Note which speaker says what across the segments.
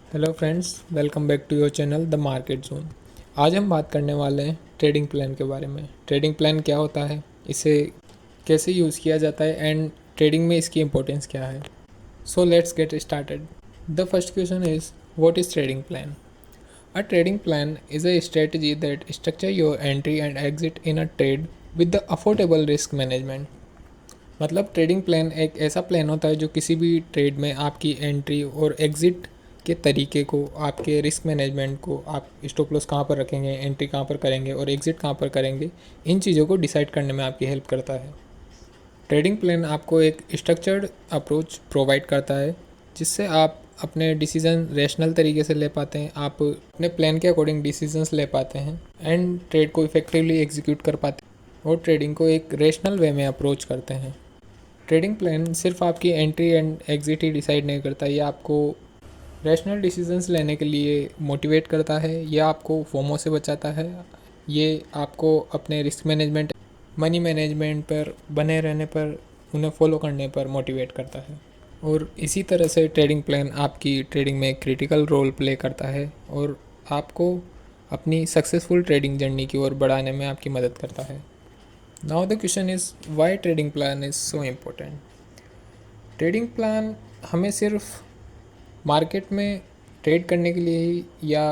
Speaker 1: Hello friends, welcome back to your channel the market zone. आज हम बात करने वाले हैं ट्रेडिंग प्लान के बारे में। ट्रेडिंग प्लान क्या होता है, इसे कैसे यूज़ किया जाता है एंड ट्रेडिंग में इसकी इंपॉर्टेंस क्या है। So let's get started. The first question is what is trading plan. A trading plan is a strategy that structure your entry and exit in a trade with the affordable risk management. मतलब trading plan एक ऐसा plan होता है जो किसी भी trade में आपकी एंट्री और एग्ज़िट के तरीके को, आपके रिस्क मैनेजमेंट को, आप स्टॉप लॉस कहाँ पर रखेंगे, एंट्री कहाँ पर करेंगे और एग्ज़िट कहाँ पर करेंगे, इन चीज़ों को डिसाइड करने में आपकी हेल्प करता है। ट्रेडिंग प्लान आपको एक स्ट्रक्चर्ड अप्रोच प्रोवाइड करता है जिससे आप अपने डिसीज़न रैशनल तरीके से ले पाते हैं, आप अपने प्लान के अकॉर्डिंग डिसीजंस ले पाते हैं एंड ट्रेड को इफेक्टिवली एग्जीक्यूट कर पाते हैं और ट्रेडिंग को एक रैशनल वे में अप्रोच करते हैं। ट्रेडिंग प्लान सिर्फ आपकी entry and exit he decide नहीं करता, ये आपको रैशनल डिसीजंस लेने के लिए मोटिवेट करता है, ये आपको फोमो से बचाता है, ये आपको अपने रिस्क मैनेजमेंट, मनी मैनेजमेंट पर बने रहने पर, उन्हें फॉलो करने पर मोटिवेट करता है। और इसी तरह से ट्रेडिंग प्लान आपकी ट्रेडिंग में क्रिटिकल रोल प्ले करता है और आपको अपनी सक्सेसफुल ट्रेडिंग जर्नी की ओर बढ़ाने में आपकी मदद करता है। Now the question is why trading plan is so important. Trading plan हमें सिर्फ मार्केट में ट्रेड करने के लिए ही, या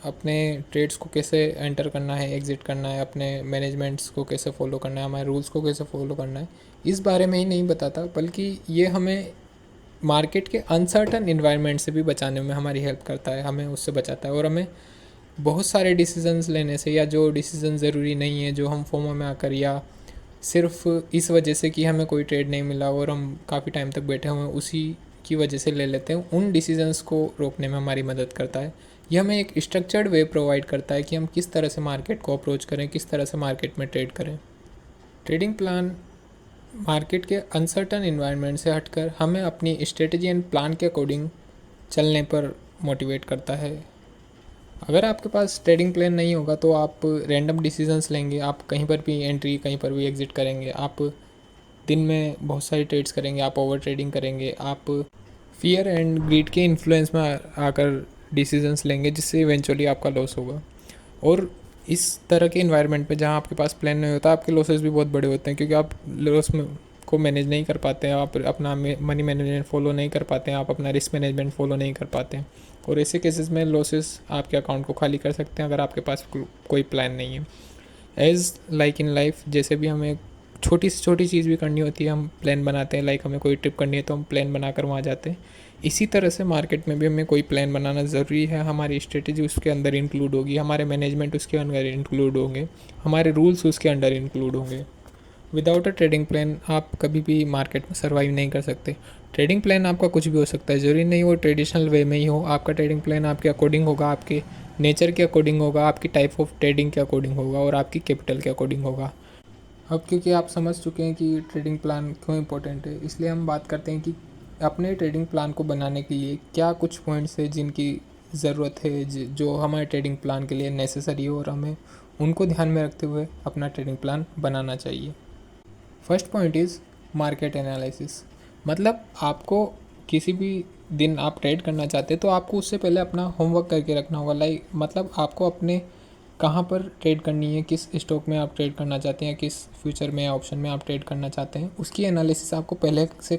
Speaker 1: अपने ट्रेड्स को कैसे एंटर करना है, एग्ज़िट करना है, अपने मैनेजमेंट्स को कैसे फॉलो करना है, हमारे रूल्स को कैसे फॉलो करना है, इस बारे में ही नहीं बताता, बल्कि ये हमें मार्केट के अनसर्टन इन्वायरमेंट से भी बचाने में हमारी हेल्प करता है, हमें उससे बचाता है और हमें बहुत सारे डिसीजंस लेने से, या जो डिसीजन ज़रूरी नहीं है, जो हम फोमो में आकर या सिर्फ इस वजह से कि हमें कोई ट्रेड नहीं मिला और हम काफ़ी टाइम तक बैठे हुए हैं उसी की वजह से ले लेते हैं, उन डिसीजंस को रोकने में हमारी मदद करता है। यह हमें एक स्ट्रक्चर्ड वे प्रोवाइड करता है कि हम किस तरह से मार्केट को अप्रोच करें, किस तरह से मार्केट में ट्रेड करें। ट्रेडिंग प्लान मार्केट के अनसर्टन इन्वायरमेंट से हटकर हमें अपनी स्ट्रेटजी एंड प्लान के अकॉर्डिंग चलने पर मोटिवेट करता है। अगर आपके पास ट्रेडिंग प्लान नहीं होगा तो आप रैंडम डिसीजंस लेंगे, आप कहीं पर भी एंट्री, कहीं पर भी एग्ज़िट करेंगे, आप दिन में बहुत सारी ट्रेड्स करेंगे, आप ओवर ट्रेडिंग करेंगे, आप फियर एंड ग्रीड के इन्फ्लुएंस में आकर डिसीजंस लेंगे जिससे इवेंचुअली आपका लॉस होगा। और इस तरह के इन्वायरमेंट पे जहाँ आपके पास प्लान नहीं होता, आपके लॉसेस भी बहुत बड़े होते हैं क्योंकि आप लॉस में को मैनेज नहीं कर पाते हैं, आप अपना मनी मैनेजमेंट फॉलो नहीं कर पाते हैं, आप अपना रिस्क मैनेजमेंट फॉलो नहीं कर पाते हैं और ऐसे केसेस में लॉसेस आपके अकाउंट को खाली कर सकते हैं अगर आपके पास कोई प्लान नहीं है। एज़ लाइक इन लाइफ, जैसे भी हमें छोटी से छोटी चीज़ भी करनी होती है हम प्लान बनाते हैं, लाइक हमें कोई ट्रिप करनी है तो हम प्लान बनाकर वहाँ जाते हैं। इसी तरह से मार्केट में भी हमें कोई प्लान बनाना ज़रूरी है, हमारी स्ट्रेटजी उसके अंदर इंक्लूड होगी, हमारे मैनेजमेंट उसके अंदर इंक्लूड होंगे, हमारे रूल्स उसके अंदर इंक्लूड होंगे। विदाउट अ ट्रेडिंग प्लान आप कभी भी मार्केट में सर्वाइव नहीं कर सकते। ट्रेडिंग प्लान आपका कुछ भी हो सकता है, ज़रूरी नहीं वो ट्रेडिशनल वे में ही हो। आपका ट्रेडिंग प्लान आपके अकॉर्डिंग होगा, आपके नेचर के अकॉर्डिंग होगा, आपकी टाइप ऑफ ट्रेडिंग के अकॉर्डिंग होगा और आपकी कैपिटल के अकॉर्डिंग होगा। अब क्योंकि आप समझ चुके हैं कि ट्रेडिंग प्लान क्यों इम्पोर्टेंट है, इसलिए हम बात करते हैं कि अपने ट्रेडिंग प्लान को बनाने के लिए क्या कुछ पॉइंट्स है जिनकी ज़रूरत है, जो हमारे ट्रेडिंग प्लान के लिए नेसेसरी हो और हमें उनको ध्यान में रखते हुए अपना ट्रेडिंग प्लान बनाना चाहिए। First point is market analysis. मतलब आपको किसी भी दिन आप ट्रेड करना चाहते हैं तो आपको उससे पहले अपना होमवर्क करके रखना होगा। लाइक मतलब आपको अपने कहाँ पर ट्रेड करनी है, किस स्टॉक में आप ट्रेड करना चाहते हैं, किस फ्यूचर में या ऑप्शन में आप ट्रेड करना चाहते हैं, उसकी एनालिसिस आपको पहले से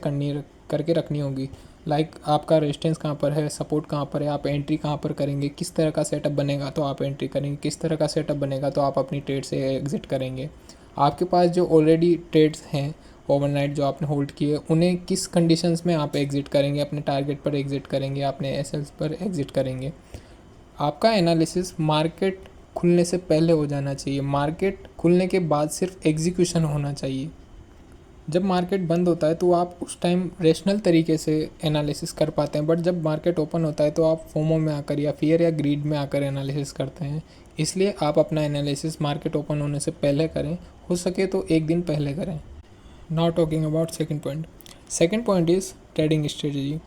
Speaker 1: करके रखनी होगी। लाइक आपका रेजिस्टेंस कहाँ पर है, सपोर्ट कहाँ पर है, आप एंट्री कहाँ पर करेंगे, किस तरह का सेटअप बनेगा तो आप एंट्री करेंगे, किस तरह का सेटअप बनेगा तो आप अपनी ट्रेड से एग्जिट करेंगे। आपके पास जो ऑलरेडी ट्रेड्स हैं ओवरनाइट जो आपने होल्ड किए, उन्हें किस कंडीशंस में आप एग्जिट करेंगे, अपने टारगेट पर एग्जिट करेंगे, अपने एसएल्स पर एग्जिट करेंगे। आपका एनालिसिस मार्केट खुलने से पहले हो जाना चाहिए। मार्केट खुलने के बाद सिर्फ एग्जीक्यूशन होना चाहिए। जब मार्केट बंद होता है तो आप उस टाइम रेशनल तरीके से एनालिसिस कर पाते हैं, बट जब मार्केट ओपन होता है तो आप फोमो में आकर या फियर या ग्रीड में आकर एनालिसिस करते हैं। इसलिए आप अपना एनालिसिस मार्केट ओपन होने से पहले करें, हो सके तो एक दिन पहले करें। Now talking about second point. Second point is trading strategy.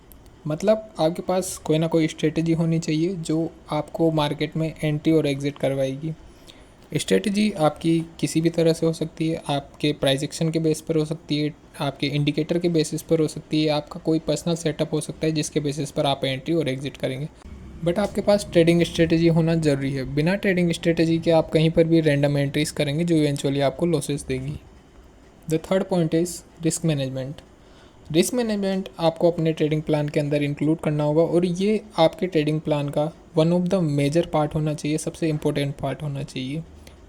Speaker 1: मतलब आपके पास कोई ना कोई स्ट्रेटजी होनी चाहिए जो आपको मार्केट में एंट्री और एग्ज़िट करवाएगी। स्ट्रेटजी आपकी किसी भी तरह से हो सकती है, आपके प्राइस एक्शन के बेस पर हो सकती है, आपके इंडिकेटर के बेसिस पर हो सकती है, आपका कोई पर्सनल सेटअप हो सकता है जिसके बेसिस पर आप एंट्री और एग्ज़िट करेंगे। बट आपके पास ट्रेडिंग स्ट्रेटेजी होना ज़रूरी है। बिना ट्रेडिंग स्ट्रेटेजी के आप कहीं पर भी रैंडम एंट्रीज करेंगे जो इवेंचुअली आपको लॉसेस देगी। The third point is risk management. Risk management आपको अपने ट्रेडिंग प्लान के अंदर इंक्लूड करना होगा और ये आपके ट्रेडिंग प्लान का one of the major part होना चाहिए, सबसे इम्पोर्टेंट पार्ट होना चाहिए।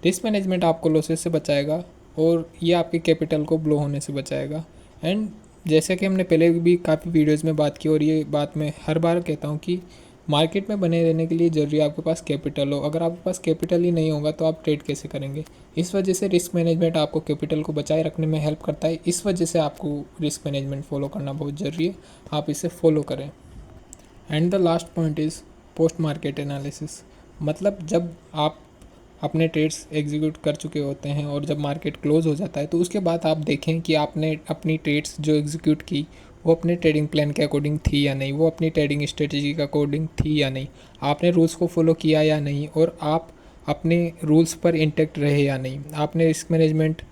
Speaker 1: रिस्क मैनेजमेंट आपको लॉसेस से बचाएगा और ये आपके कैपिटल को ब्लो होने से बचाएगा। एंड जैसे कि हमने पहले भी काफ़ी वीडियोज़ में बात की और ये बात मैं हर बार कहता हूँ कि मार्केट में बने रहने के लिए ज़रूरी आपके पास कैपिटल हो। अगर आपके पास कैपिटल ही नहीं होगा तो आप ट्रेड कैसे करेंगे। इस वजह से रिस्क मैनेजमेंट आपको कैपिटल को बचाए रखने में हेल्प करता है। इस वजह से आपको रिस्क मैनेजमेंट फॉलो करना बहुत ज़रूरी है, आप इसे फॉलो करें। And the last point is post market analysis. मतलब जब आप अपने ट्रेड्स एग्जीक्यूट कर चुके होते हैं और जब मार्केट क्लोज हो जाता है तो उसके बाद आप देखें कि आपने अपनी ट्रेड्स जो एग्जीक्यूट की वो अपने ट्रेडिंग प्लान के अकॉर्डिंग थी या नहीं, वो अपनी ट्रेडिंग स्ट्रेटजी के अकॉर्डिंग थी या नहीं, आपने रूल्स को फॉलो किया या नहीं, और आप अपने रूल्स पर इंटैक्ट रहे या नहीं, आपने रिस्क मैनेजमेंट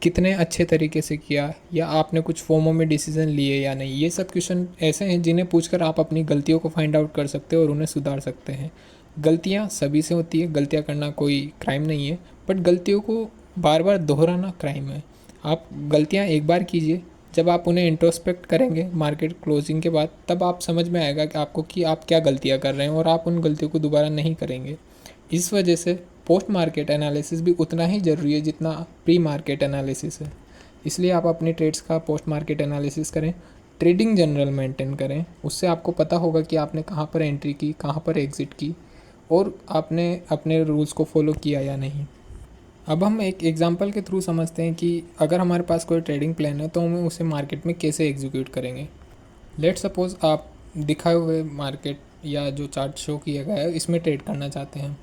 Speaker 1: कितने अच्छे तरीके से किया, या आपने कुछ फॉर्मों में डिसीजन लिए या नहीं। ये सब क्वेश्चन ऐसे हैं जिन्हें पूछकर आप अपनी गलतियों को फाइंड आउट कर सकते हो और उन्हें सुधार सकते हैं। गलतियाँ सभी से होती है, गलतियाँ करना कोई क्राइम नहीं है, बट गलतियों को बार बार दोहराना क्राइम है। आप गलतियाँ एक बार कीजिए, जब आप उन्हें इंट्रोस्पेक्ट करेंगे मार्केट क्लोजिंग के बाद तब आप समझ में आएगा कि आपको कि आप क्या गलतियाँ कर रहे हैं और आप उन गलतियों को दोबारा नहीं करेंगे। इस वजह से पोस्ट मार्केट एनालिसिस भी उतना ही ज़रूरी है जितना प्री मार्केट एनालिसिस है। इसलिए आप अपने ट्रेड्स का पोस्ट मार्केट एनालिसिस करें, ट्रेडिंग जनरल मेंटेन करें। उससे आपको पता होगा कि आपने कहाँ पर एंट्री की, कहाँ पर एग्ज़िट की और आपने अपने रूल्स को फॉलो किया या नहीं। अब हम एक एग्जांपल के थ्रू समझते हैं कि अगर हमारे पास कोई ट्रेडिंग प्लान है तो हमें उसे मार्केट में कैसे एग्जीक्यूट करेंगे। लेट सपोज़ आप दिखाए हुए मार्केट या जो चार्ट शो किया गया है इसमें ट्रेड करना चाहते हैं।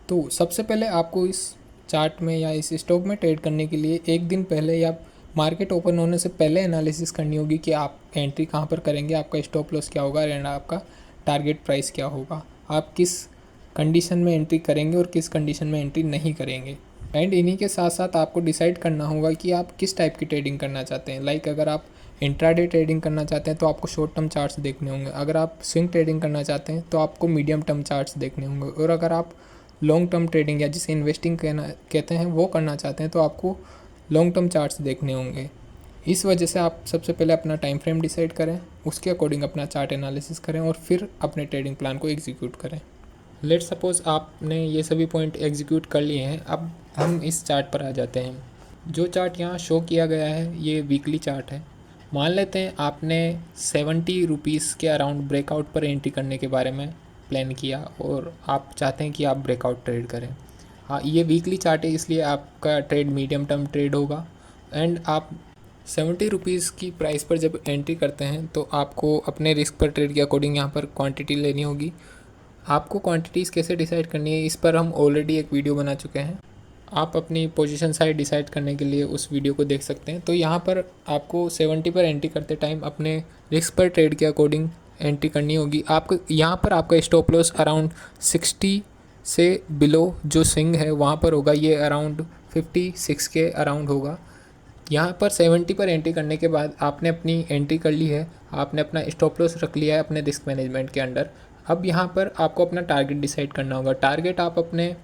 Speaker 1: तो सबसे पहले आपको इस चार्ट में या इस स्टॉक में ट्रेड करने के लिए एक दिन पहले या मार्केट ओपन होने से पहले एनालिसिस करनी होगी कि आप एंट्री कहाँ पर करेंगे, आपका स्टॉप लॉस क्या होगा एंड आपका टारगेट प्राइस क्या होगा, आप किस कंडीशन में एंट्री करेंगे और किस कंडीशन में एंट्री नहीं करेंगे। एंड इन्हीं के साथ साथ आपको डिसाइड करना होगा कि आप किस टाइप की ट्रेडिंग करना चाहते हैं। लाइक अगर आप इंट्राडे ट्रेडिंग करना चाहते हैं तो आपको शॉर्ट टर्म चार्ट्स देखने होंगे, अगर आप स्विंग ट्रेडिंग करना चाहते हैं तो आपको मीडियम टर्म चार्ट्स देखने होंगे, और अगर आप लॉन्ग टर्म ट्रेडिंग या जिसे इन्वेस्टिंग कहते हैं वो करना चाहते हैं तो आपको लॉन्ग टर्म चार्ट्स देखने होंगे। इस वजह से आप सबसे पहले अपना टाइम फ्रेम डिसाइड करें, उसके अकॉर्डिंग अपना चार्ट एनालिसिस करें और फिर अपने ट्रेडिंग प्लान को एग्जीक्यूट करें। लेट सपोज़ आपने ये सभी पॉइंट एग्जीक्यूट कर लिए हैं। अब हम इस चार्ट पर आ जाते हैं। जो चार्ट यहाँ शो किया गया है ये वीकली चार्ट है। मान लेते हैं आपने 70 रुपीज़ के अराउंड ब्रेकआउट पर एंट्री करने के बारे में प्लान किया और आप चाहते हैं कि आप ब्रेकआउट ट्रेड करें। हाँ, ये वीकली चार्ट है इसलिए आपका ट्रेड मीडियम टर्म ट्रेड होगा। एंड आप 70 रुपीज़ की प्राइस पर जब एंट्री करते हैं तो आपको अपने रिस्क पर ट्रेड के अकॉर्डिंग यहाँ पर क्वांटिटी लेनी होगी। आपको क्वांटिटीज़ कैसे डिसाइड करनी है इस पर हम ऑलरेडी एक वीडियो बना चुके हैं, आप अपनी पोजीशन साइज डिसाइड करने के लिए उस वीडियो को देख सकते हैं। तो यहाँ पर आपको 70 पर एंट्री करते टाइम अपने रिस्क पर ट्रेड के अकॉर्डिंग एंट्री करनी होगी। आपको यहाँ पर आपका स्टॉप लॉस अराउंड 60 से बिलो जो स्विंग है वहाँ पर होगा, ये अराउंड 56 के अराउंड होगा। यहाँ पर 70 पर एंट्री करने के बाद आपने अपनी एंट्री कर ली है, आपने अपना स्टॉप लॉस रख लिया है अपने रिस्क मैनेजमेंट के अंडर। अब यहाँ पर आपको अपना टारगेट डिसाइड करना होगा। टारगेट आप अपने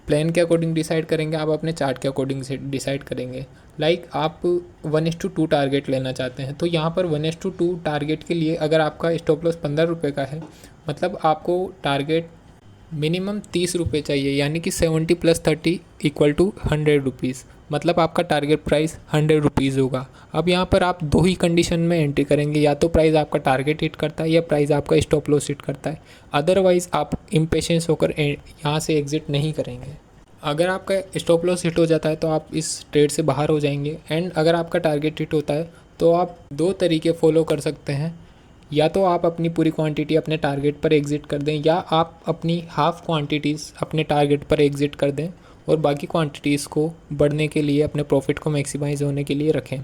Speaker 1: प्लान के अकॉर्डिंग डिसाइड करेंगे, आप अपने चार्ट के अकॉर्डिंग से डिसाइड करेंगे। लाइक आप 1:2 टारगेट लेना चाहते हैं तो यहाँ पर 1:2 टारगेट के लिए अगर आपका स्टॉप लॉस 15 रुपये का है, मतलब आपको टारगेट मिनिमम 30 रुपये चाहिए, यानी कि 70 + 30 = 100 रुपीज़, मतलब आपका टारगेट प्राइस 100 रुपीज़ होगा। अब यहाँ पर आप दो ही कंडीशन में एंट्री करेंगे, या तो प्राइस आपका टारगेट हिट करता है या प्राइस आपका स्टॉप लॉस हिट करता है। अदरवाइज़ आप इम्पेशेंस होकर यहाँ से एग्ज़िट नहीं करेंगे। अगर आपका स्टॉप लॉस हिट हो जाता है तो आप इस ट्रेड से बाहर हो जाएंगे। एंड अगर आपका टारगेट हिट होता है तो आप दो तरीके फॉलो कर सकते हैं, या तो आप अपनी पूरी क्वांटिटी अपने टारगेट पर एग्ज़िट कर दें, या आप अपनी हाफ़ क्वांटिटीज़ अपने टारगेट पर एग्ज़िट कर दें और बाकी क्वांटिटीज़ को बढ़ने के लिए, अपने प्रॉफिट को मैक्सिमाइज़ होने के लिए रखें।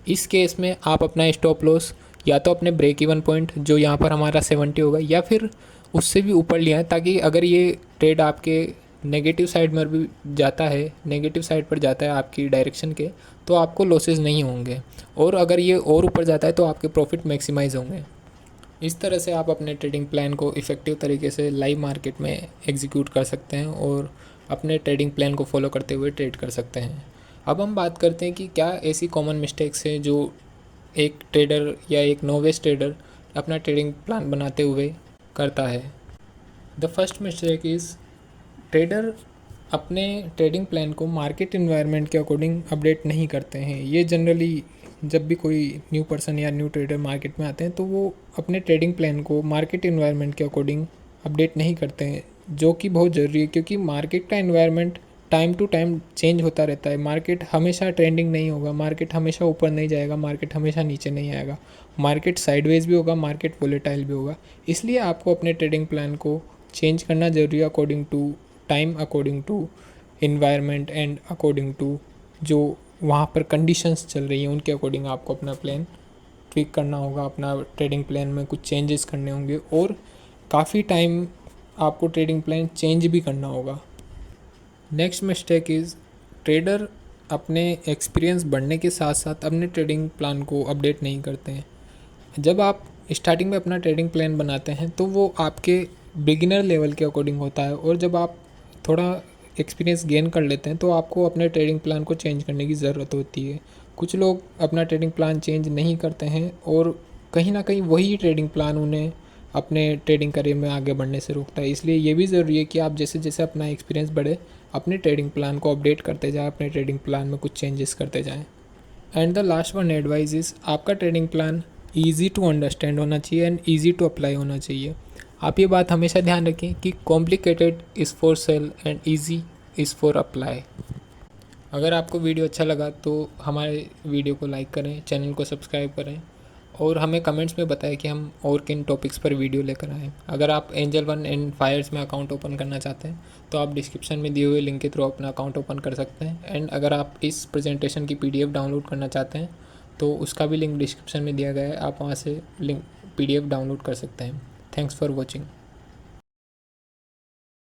Speaker 1: इस केस में आप अपना स्टॉप लॉस या तो अपने ब्रेक इवन पॉइंट जो यहाँ पर हमारा 70 होगा या फिर उससे भी ऊपर लिया है, ताकि अगर ये ट्रेड आपके नेगेटिव साइड में भी जाता है, नेगेटिव साइड पर जाता है आपकी डायरेक्शन के, तो आपको लॉसेस नहीं होंगे, और अगर ये और ऊपर जाता है तो आपके प्रॉफिट मैक्सिमाइज़ होंगे। इस तरह से आप अपने ट्रेडिंग प्लान को इफ़ेक्टिव तरीके से लाइव मार्केट में एग्जीक्यूट कर सकते हैं और अपने ट्रेडिंग प्लान को फॉलो करते हुए ट्रेड कर सकते हैं। अब हम बात करते हैं कि क्या ऐसी कॉमन मिस्टेक्स हैं जो एक ट्रेडर या एक नोविस ट्रेडर अपना ट्रेडिंग प्लान बनाते हुए करता है। The first mistake is trader अपने ट्रेडिंग प्लान को मार्केट इन्वायरमेंट के अकॉर्डिंग अपडेट नहीं करते हैं। ये जनरली जब भी कोई न्यू पर्सन या न्यू ट्रेडर मार्केट में आते हैं तो वो अपने ट्रेडिंग प्लान को मार्केट इन्वायरमेंट के अकॉर्डिंग अपडेट नहीं करते हैं, जो कि बहुत ज़रूरी है क्योंकि मार्केट का environment time to time change होता रहता है। मार्केट हमेशा ट्रेंडिंग नहीं होगा, मार्केट हमेशा ऊपर नहीं जाएगा, मार्केट हमेशा नीचे नहीं आएगा, मार्केट साइडवेज भी होगा, मार्केट वोलेटाइल भी होगा। इसलिए आपको अपने ट्रेडिंग प्लान को चेंज करना ज़रूरी है according to time, according to environment and according to जो वहाँ पर कंडीशंस चल रही हैं उनके अकॉर्डिंग आपको अपना प्लान ट्विक करना होगा। अपना ट्रेडिंग प्लान में कुछ चेंजेस करने होंगे और काफ़ी टाइम आपको ट्रेडिंग प्लान चेंज भी करना होगा। नेक्स्ट मिस्टेक इज़ ट्रेडर अपने एक्सपीरियंस बढ़ने के साथ साथ अपने ट्रेडिंग प्लान को अपडेट नहीं करते हैं। जब आप स्टार्टिंग में अपना ट्रेडिंग प्लान बनाते हैं तो वो आपके बिगिनर लेवल के अकॉर्डिंग होता है और जब आप थोड़ा एक्सपीरियंस गेन कर लेते हैं तो आपको अपने ट्रेडिंग प्लान को चेंज करने की ज़रूरत होती है। कुछ लोग अपना ट्रेडिंग प्लान चेंज नहीं करते हैं और कहीं ना कहीं वही ट्रेडिंग प्लान उन्हें अपने ट्रेडिंग करियर में आगे बढ़ने से रोकता है। इसलिए ये भी ज़रूरी है कि आप जैसे जैसे अपना एक्सपीरियंस बढ़े अपने ट्रेडिंग प्लान को अपडेट करते जाएं, अपने ट्रेडिंग प्लान में कुछ चेंजेस करते जाएं। And the last one advice is आपका trading plan easy to understand होना चाहिए एंड ईजी टू अप्लाई होना चाहिए। आप ये बात हमेशा ध्यान रखें कि complicated is for sale and easy is for apply. अगर आपको वीडियो अच्छा लगा तो हमारे वीडियो को लाइक करें, चैनल को सब्सक्राइब करें और हमें कमेंट्स में बताएं कि हम और किन टॉपिक्स पर वीडियो लेकर आएँ। अगर आप एंजल वन एंड फायर्स में अकाउंट ओपन करना चाहते हैं तो आप डिस्क्रिप्शन में दिए हुए लिंक के थ्रू अपना अकाउंट ओपन कर सकते हैं। एंड अगर आप इस प्रेजेंटेशन की PDF डाउनलोड करना चाहते हैं तो उसका भी लिंक डिस्क्रिप्शन में दिया गया है, आप वहाँ से लिंक PDF डाउनलोड कर सकते हैं। Thanks for watching.